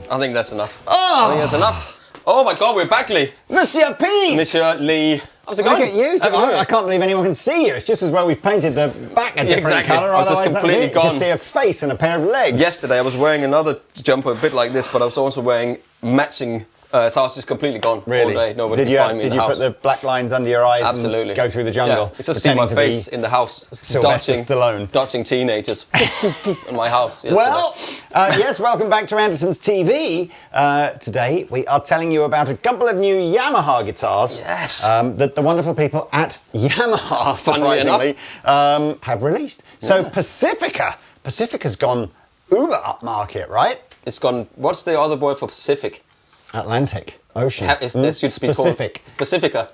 I think that's enough. Oh! I think that's enough. Oh my God, we're back, Lee. Monsieur Pete! Monsieur Lee. How's it going? Look at you. So I can't believe anyone can see you. It's just as well we've painted the back a different colour. I was just completely gone. Just see a face and a pair of legs. Yesterday I was wearing another jumper a bit like this, but I was also wearing matching. So I was just completely gone all day. Nobody could find me in the house. Did you put the black lines under your eyes Absolutely. and go through the jungle? Yeah. It's just see my face in the house. Sylvester Stallone. Dodging teenagers in my house yesterday. Well, yes, welcome back to Andertons TV. Today we are telling you about a couple of new Yamaha guitars that the wonderful people at Yamaha, surprisingly, have released. So Pacifica's gone uber upmarket, right? It's gone, what's the other word for Pacific? Atlantic Ocean. This should be Pacific. Pacifica.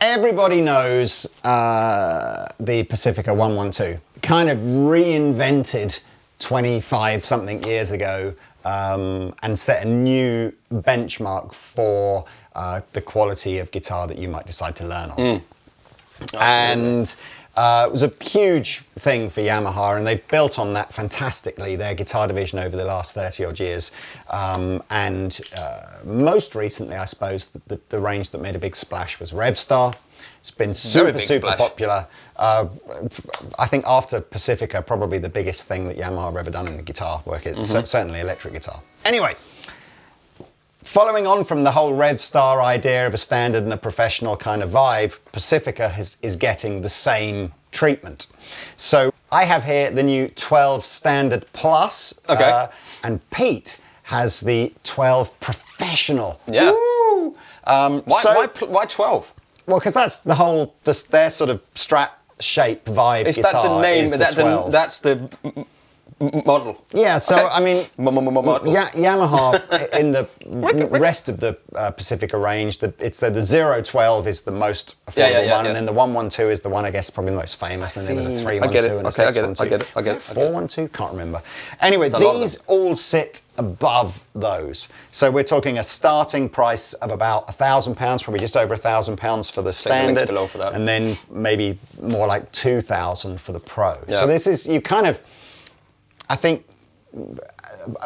Everybody knows the Pacifica 112. Kind of reinvented 25-something years ago and set a new benchmark for the quality of guitar that you might decide to learn on. And it was a huge thing for Yamaha, and they've built on that fantastically, their guitar division over the last 30-odd years. And most recently, I suppose, the range that made a big splash was Revstar. It's been super popular. I think after Pacifica, probably the biggest thing that Yamaha have ever done in the guitar work. It's certainly electric guitar. Anyway, following on from the whole Revstar idea of a standard and a professional kind of vibe, Pacifica is getting the same treatment. So I have here the new 12 Standard Plus, and Pete has the 12 Professional. Yeah. Woo! Why 12? Well, because that's the whole, their sort of Strat shape vibe Is guitar. That the name? That's the model. Yeah, so I mean, model. Yamaha in the rest of the Pacifica range, the 012 is the most affordable one, and then the 112 is the one I guess probably the most famous, and then there was a 312 and a 612. I get it. 412, can't remember. Anyway, these all sit above those. So we're talking a starting price of about £1,000, probably just over £1,000 for the standard, below for that. and then maybe more like 2,000 for the Pro. Yeah. So this is, you kind of, I think,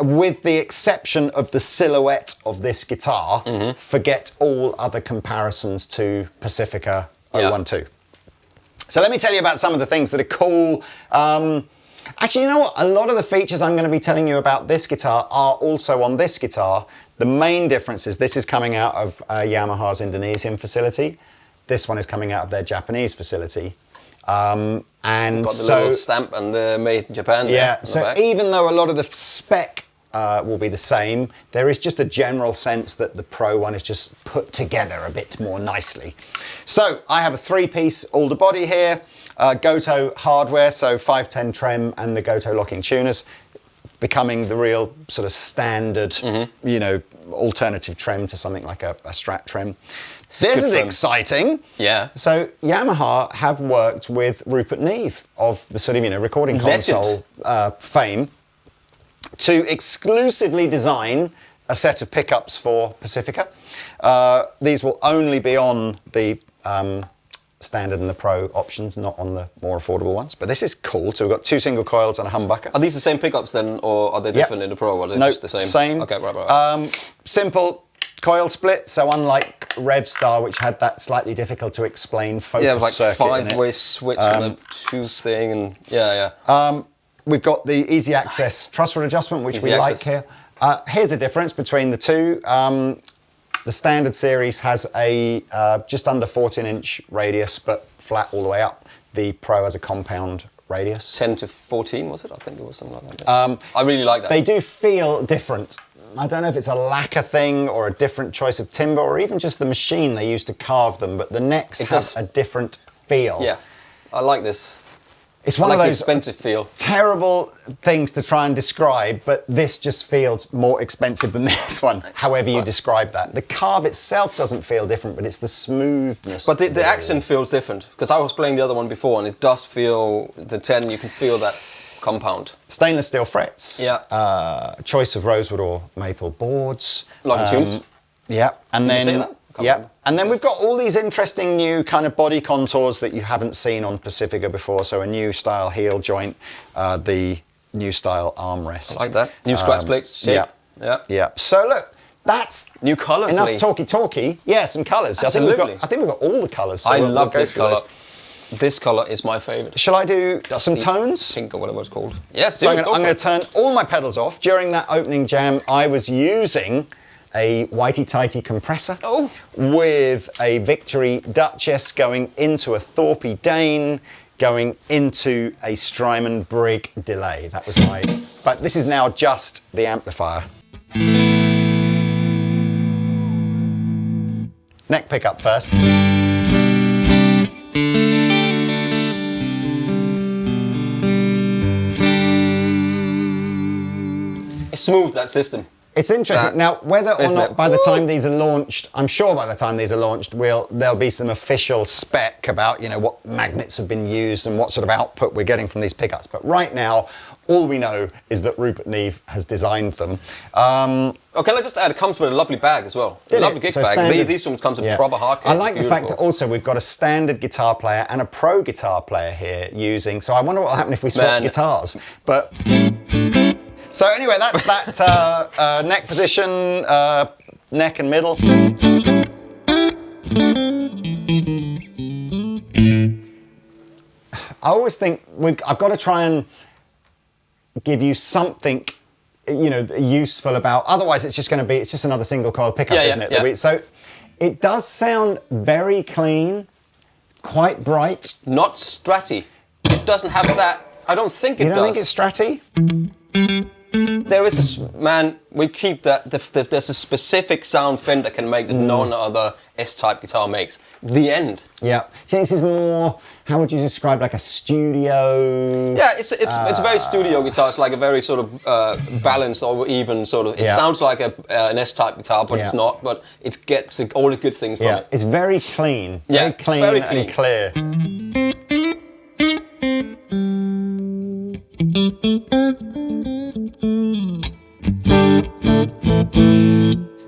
with the exception of the silhouette of this guitar, forget all other comparisons to Pacifica 012. So let me tell you about some of the things that are cool. Actually, you know what? A lot of the features I'm going to be telling you about this guitar are also on this guitar. The main difference is this is coming out of Yamaha's Indonesian facility. This one is coming out of their Japanese facility. And got the little stamp and the made in Japan. Yeah, so even though a lot of the spec will be the same, there is just a general sense that the Pro one is just put together a bit more nicely. So I have a 3-piece alder body here, Goto hardware, so 510 trem and the Goto locking tuners, becoming the real sort of standard, you know, alternative trem to something like a Strat trem. This is exciting. Yeah. So Yamaha have worked with Rupert Neve of the sort of, you know, recording console fame to exclusively design a set of pickups for Pacifica. These will only be on the standard and the pro options, not on the more affordable ones. But this is cool. So we've got 2 single coils and a humbucker. Are these the same pickups then, or are they different in the pro? Or are they just the same? Same. Okay, right. Simple coil split. So unlike Revstar, which had that slightly difficult to explain focus circuit in it. 5-way switch and a tube thing, and We've got the easy access truss rod adjustment, which we like here. Here's a difference between the two. The standard series has a just under 14-inch radius, but flat all the way up. The Pro has a compound radius. 10 to 14, was it? I think it was something like that. I really like that. They do feel different. I don't know if it's a lacquer thing or a different choice of timber or even just the machine they use to carve them, but the necks have a different feel. Yeah, I like this. It's one of those expensive feel. Terrible things to try and describe, but this just feels more expensive than this one, however you describe that. The carve itself doesn't feel different, but it's the smoothness. But the accent feels different, because I was playing the other one before, and it does feel, the 10, you can feel that compound. Stainless steel frets. Yeah. Choice of rosewood or maple boards. Like tunes. Yeah. And Did you then say that? Yeah, and then we've got all these interesting new kind of body contours that you haven't seen on Pacifica before. So a new style heel joint, the new style armrest. I like that. New scratch plates. Shape. Yeah. So look, that's new colours. Enough talky. Yeah, some colours. Absolutely. I think we've got all the colours. So I love this colour. This colour is my favourite. Shall I do some tones? Pink or whatever it's called. Yes. So I'm going to turn all my pedals off. During that opening jam, I was using a whitey-tighty compressor with a Victory Duchess going into a Thorpe Dane, going into a Strymon Brig delay. That was my... But this is now just the amplifier. Neck pickup first. It's smooth, that system. It's interesting. Now, whether or not by the time these are launched, I'm sure by the time these are launched, there'll be some official spec about, what magnets have been used and what sort of output we're getting from these pickups. But right now, all we know is that Rupert Neve has designed them. Can I just add, it comes with a lovely bag as well. A lovely gig bag. These ones comes with proper hard case. I like the fact that also we've got a standard guitar player and a pro guitar player here using, so I wonder what will happen if we swap guitars. But... So anyway, that's that neck position, neck and middle. I always think I've got to try and give you something, useful about. Otherwise, it's just another single coil pickup, isn't it? Yeah. So it does sound very clean, quite bright. Not stratty. It doesn't have that. I don't think it does. You don't think it's stratty? There is we keep that. There's a specific sound Fender can make that none other S-type guitar makes. The end. Yeah. Do you think this is more, how would you describe, like a studio? Yeah, it's a very studio guitar. It's like a very sort of balanced or even sort of, it sounds like an S-type guitar, but it's not, but it gets all the good things from it. It's very clean. Yeah, very clean and clear.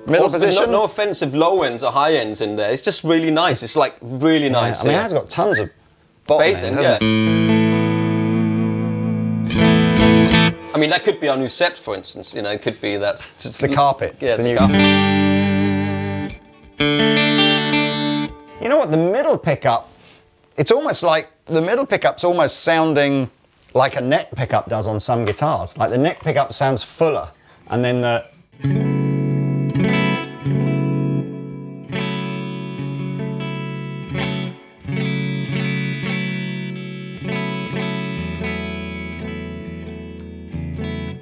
Middle position. No offensive low ends or high ends in there. It's just really nice. It's like really nice. I mean, it has got tons of bass end, hasn't it? I mean, that could be our new set, for instance. It could be that. It's the carpet. Yeah, it's the new carpet. You know what? The middle pickup, it's almost like the middle pickup's almost sounding like a neck pickup does on some guitars. Like the neck pickup sounds fuller, and then the...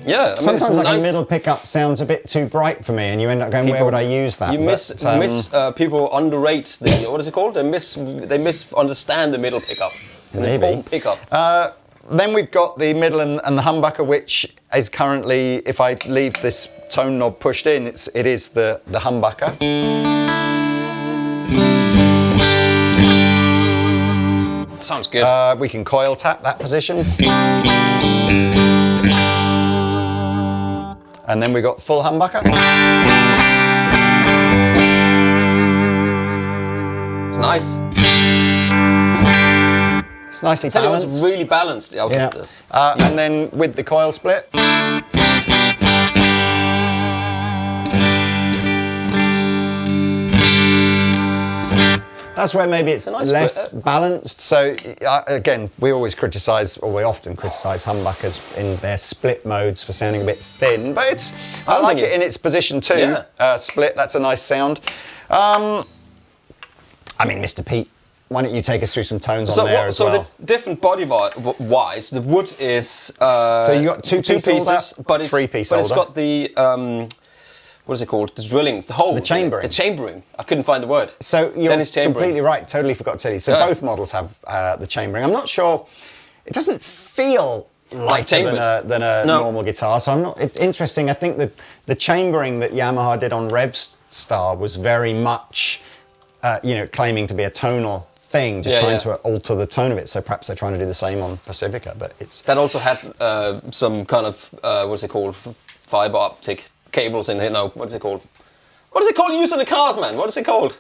Yeah, sometimes like a middle pickup sounds a bit too bright for me, and you end up going, where would I use that? People underrate what is it called? They misunderstand the middle pickup. It's an important pickup. Then we've got the middle and the humbucker, which is currently, if I leave this tone knob pushed in, it is the humbucker. Sounds good. We can coil tap that position. And then we got full humbucker. It's nice. It's nicely It balanced. was really balanced out of this. And then with the coil split. That's where maybe it's less balanced. So again, we always criticise, or we often criticise humbuckers in their split modes for sounding a bit thin, but I like it in its position too. Split, that's a nice sound. I mean, Mr. Pete, why don't you take us through some tones on there as well? So the different body-wise, the wood is... so you got two pieces, but it's 3-piece But it's got the... what is it called? The drillings, the hole. The chambering. The chambering. I couldn't find the word. So you're completely right. Totally forgot to tell you. So both models have the chambering. I'm not sure. It doesn't feel lighter than a normal guitar. So I'm not. It's interesting. I think that the chambering that Yamaha did on Revstar was very much, claiming to be a tonal thing, just trying to alter the tone of it. So perhaps they're trying to do the same on Pacifica, but it's that also had some kind of what's it called? Fiber optic cables in here. No, what's it called? What is it called used in the cars, man? What is it called?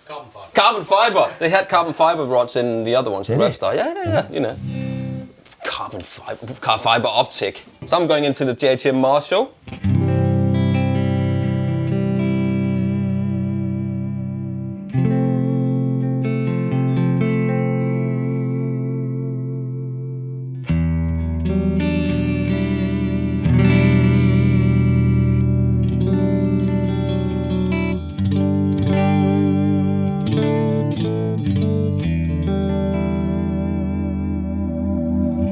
Carbon fiber. Carbon fiber. They had carbon fiber rods in the other ones, the Revstar. Yeah. You know, carbon fiber optic. So I'm going into the JTM Marshall.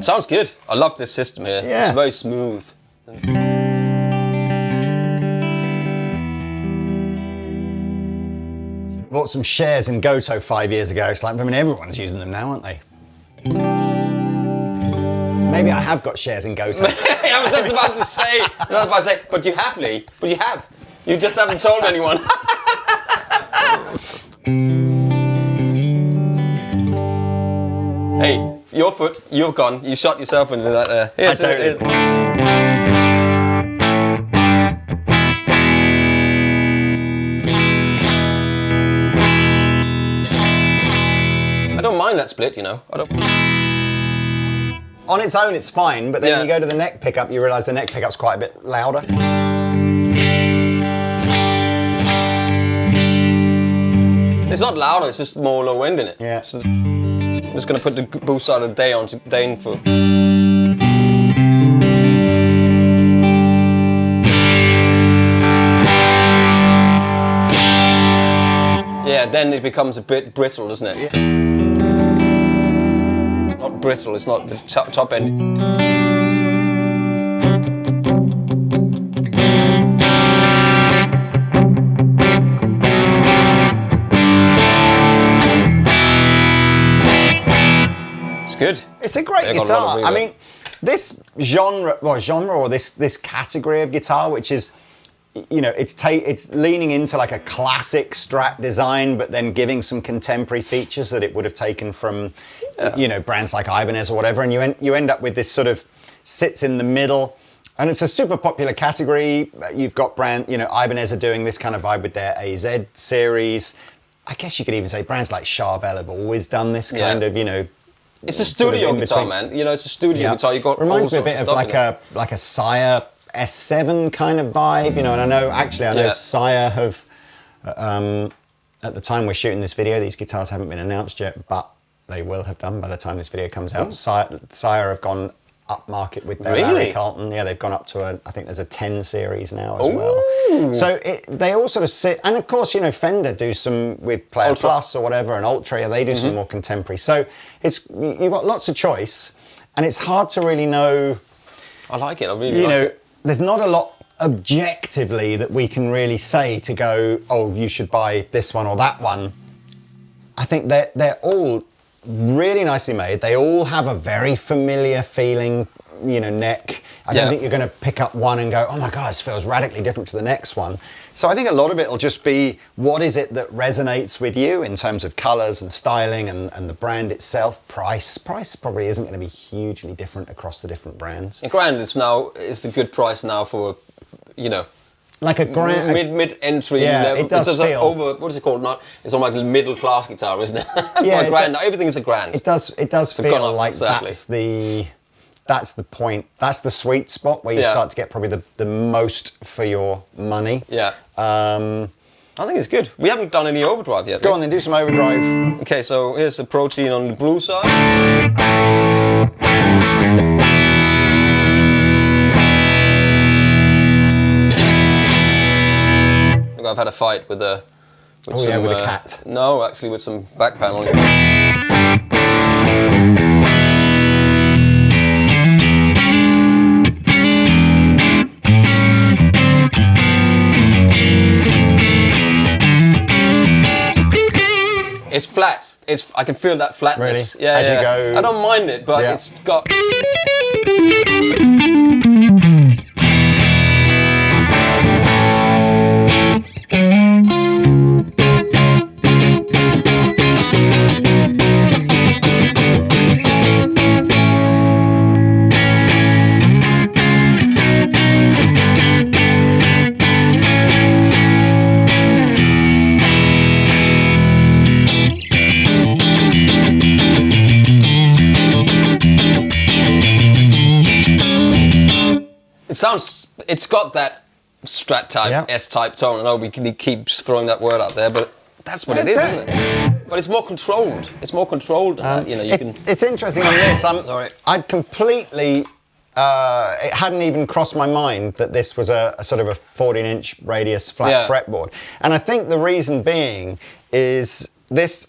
Sounds good. I love this system here. Yeah. It's very smooth. Bought some shares in Goto 5 years ago. It's like, I mean, everyone's using them now, aren't they? Maybe I have got shares in Goto. I was just about to say, but you have, Lee. But you have. You just haven't told anyone. Hey, your foot, you're gone. You shot yourself into that. Here's, I don't mind that split, you know. On its own, it's fine, but then when you go to the neck pickup, you realise the neck pickup's quite a bit louder. It's not louder, it's just more low end in it. Yeah. I'm just going to put the boost side of the day on to Dane for... Yeah, then it becomes a bit brittle, doesn't it? Yeah. Not brittle, it's not the top end. Good. It's a great guitar. I mean, this genre or this category of guitar, which is, you know, it's leaning into like a classic Strat design, but then giving some contemporary features that it would have taken from, you know, brands like Ibanez or whatever, and you end up with this sort of sits in the middle. And it's a super popular category. You've got Ibanez are doing this kind of vibe with their AZ series. I guess you could even say brands like Charvel have always done this kind of, you know. It's a studio guitar, man. You know, it's a studio guitar. You got reminds me a bit of like a Sire S7 kind of vibe, you know. And I know Sire have at the time we're shooting this video, these guitars haven't been announced yet, but they will have done by the time this video comes out. Sire have gone up market with their Larry Carlton. Yeah, they've gone up to I think there's a 10 series now as well. So they all sort of sit, and of course, you know, Fender do some with Player Ultra Plus or whatever, and Ultra, they do some more contemporary. So you've got lots of choice, and it's hard to really know. I like it, I really like it. There's not a lot objectively that we can really say to go, oh, you should buy this one or that one. I think they're all really nicely made. They all have a very familiar feeling, you know, neck. I don't think you're going to pick up one and go, oh my God, this feels radically different to the next one. So I think a lot of it will just be, what is it that resonates with you in terms of colours and styling and the brand itself. Price probably isn't going to be hugely different across the different brands. And granted, it's a good price now for, like a grand mid-entry Yeah, level. it does it's feel over. What is it called? It's almost like a middle-class guitar, isn't it? Yeah, For a grand. Everything is a grand. It does feel like exactly. that's the point. That's the sweet spot where you start to get probably the most for your money. Yeah. I think it's good. We haven't done any overdrive yet. Go on then, do some overdrive. Okay, so here's the Protein on the blue side. Look, I've had a fight with a cat. No, actually with some back paneling. It's flat. I can feel that flatness. Really? As you go. I don't mind it, but it's got. It's got that Strat type, S-type tone. I know we keep throwing that word out there, but that's what it is, isn't it? But it's more controlled. It's more controlled than that. You can. It's interesting on this. I'd completely. It hadn't even crossed my mind that this was a sort of a 14-inch radius flat fretboard, and I think the reason being is this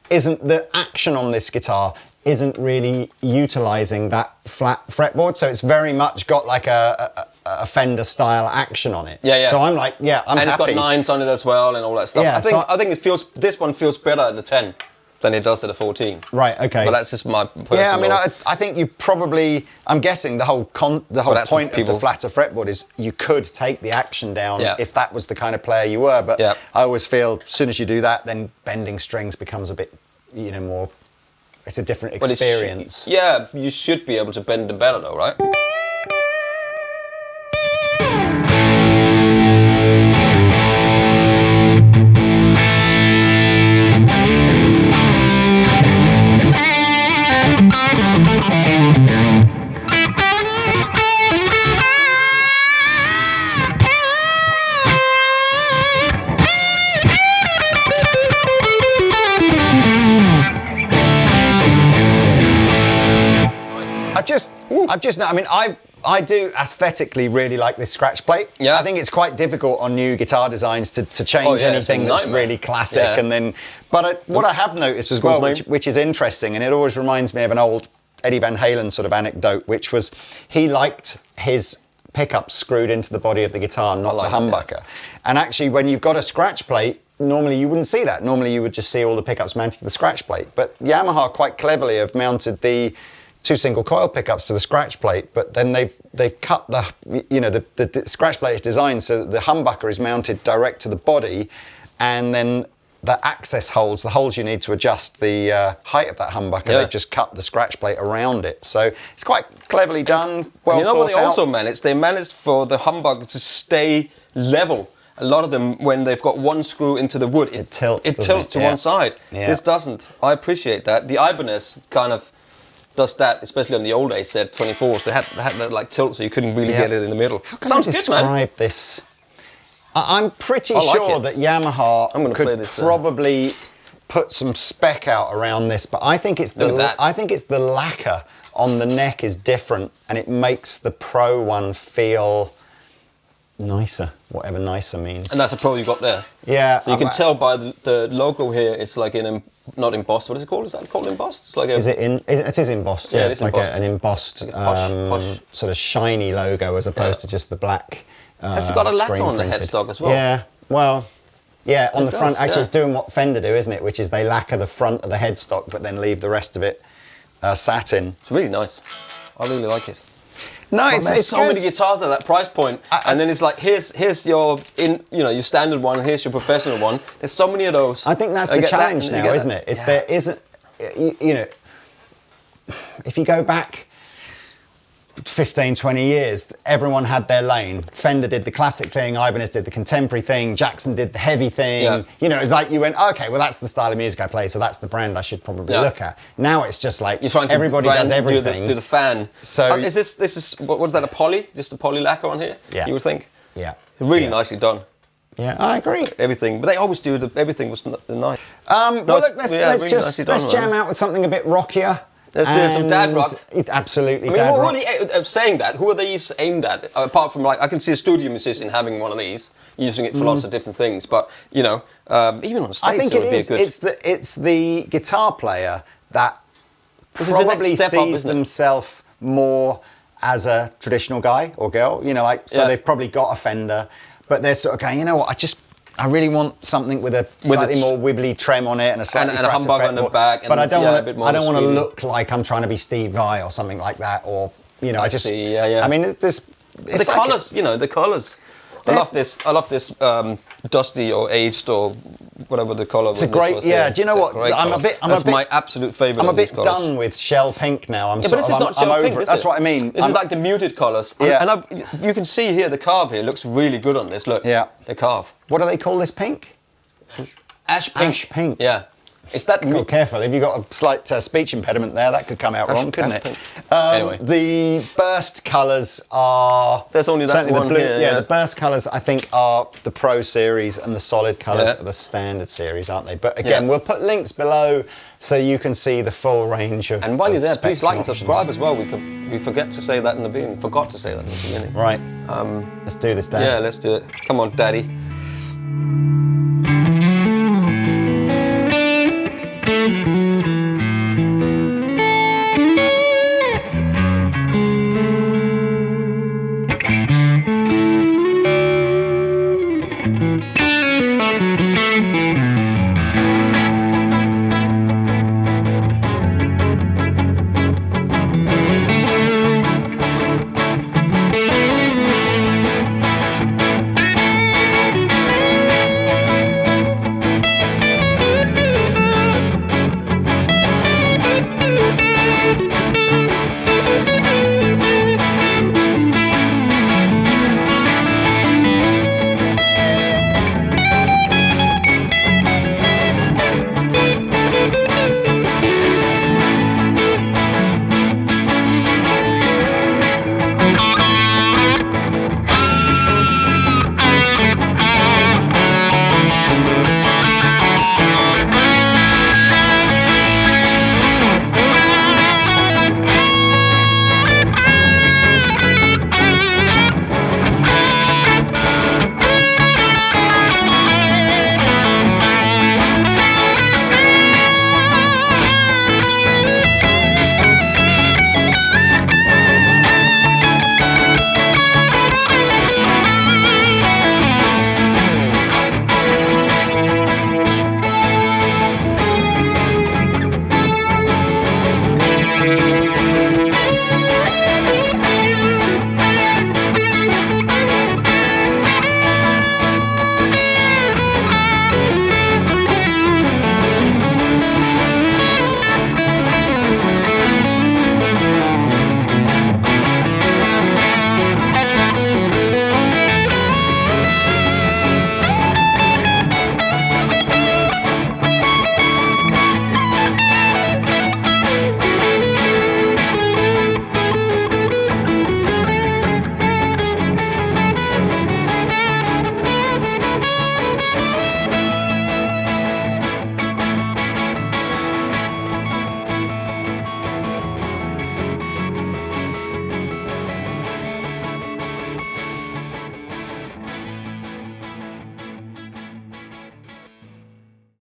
isn't the action on this guitar. Isn't really utilising that flat fretboard, so it's very much got like a Fender style action on it. Yeah. So I'm like, I'm happy. And it's got nines on it as well and all that stuff. Yeah, I think this one feels better at the 10 than it does at the 14. Right. Okay. But that's just my personal. Yeah. I mean, I think you probably. I'm guessing the whole point of the flatter fretboard is you could take the action down if that was the kind of player you were. But I always feel as soon as you do that, then bending strings becomes a bit, more. It's a different experience. You should be able to bend them better though, right? I do aesthetically really like this scratch plate. Yeah. I think it's quite difficult on new guitar designs to change anything that's really classic. Yeah. And then, what I have noticed as well, which is interesting, and it always reminds me of an old Eddie Van Halen sort of anecdote, which was he liked his pickups screwed into the body of the guitar, not the humbucker. And actually, when you've got a scratch plate, normally you wouldn't see that. Normally you would just see all the pickups mounted to the scratch plate. But Yamaha quite cleverly have mounted the two single coil pickups to the scratch plate, but then they've cut the scratch plate is designed so that the humbucker is mounted direct to the body, and then the access holes, the holes you need to adjust the height of that humbucker, they've just cut the scratch plate around it. So it's quite cleverly done, well thought out. What they also managed? They managed for the humbucker to stay level. A lot of them, when they've got one screw into the wood, it tilts to one side. Yeah. This doesn't. I appreciate that. The Ibanez kind of does that, especially on the old AZ24s. They had that like tilt, so you couldn't really get it in the middle. How can I describe this? I'm pretty sure that Yamaha could probably put some spec out around this, but I think it's the lacquer on the neck is different, and it makes the Pro one feel nicer, whatever nicer means. And that's a Pro you got there. Yeah. So you can tell by the logo here, it's like not embossed. What is it called? Is that called embossed? It's like it is embossed. Yeah, it's like embossed. an embossed, like posh. sort of shiny logo as opposed to just the black. It's got a lacquer on the headstock as well. Yeah. Well. Yeah, on the front. Actually, it's doing what Fender do, isn't it? Which is they lacquer the front of the headstock, but then leave the rest of it satin. It's really nice. I really like it. No, there's so many guitars at that price point, and then it's like here's your your standard one, here's your professional one. There's so many of those. I think that's the challenge now, isn't it? There isn't, if you go back 15, 20 years, everyone had their lane. Fender did the classic thing, Ibanez did the contemporary thing, Jackson did the heavy thing. Yeah. You know, it's like you went, okay, well, that's the style of music I play, so that's the brand I should probably look at. Now it's just like you're trying to everybody does everything. Do the fan. So is this what is that, a poly? Just a poly lacquer on here? Yeah. You would think? Yeah. Really nicely done. Yeah, I agree. Everything, but they always do. Everything was nice. Well, look, let's jam out with something a bit rockier. Let's do some dad rock. Absolutely, I mean, who are saying that? Who are these aimed at? Apart from, like, I can see a studio musician having one of these, using it for lots of different things. But you know, even on stage, I think it would be a good. It's the guitar player that probably sees themselves more as a traditional guy or girl. You know, like so they've probably got a Fender, but they're sort of going, you know what, I really want something with a slightly more wibbly trem on it and a slightly and a humbug on the back. But I don't want to look like I'm trying to be Steve Vai or something like that. Or you know, I mean, there's the colours. You know, the colours. I love this dusty or aged or whatever the colour was. It's a great, yeah. Do you know what? That's my absolute favourite. I'm a bit done with shell pink now. But this is not shell pink. That's what I mean. This is like the muted colours. Yeah. And you can see here the carve here looks really good on this. Look. Yeah. The carve. What do they call this pink? Ash pink. Ash pink. Yeah. Is that careful? If you've got a slight speech impediment there, that could come out wrong, couldn't it? Anyway, the burst colours are. There's only that one here. Yeah, the burst colours I think are the Pro Series, and the solid colours are the Standard Series, aren't they? But again, we'll put links below so you can see the full range of. And while you're there, please like and subscribe as well. We forget to say that in the beginning. Forgot to say that in the beginning. Right. Let's do this, Dad. Yeah, let's do it. Come on, Daddy.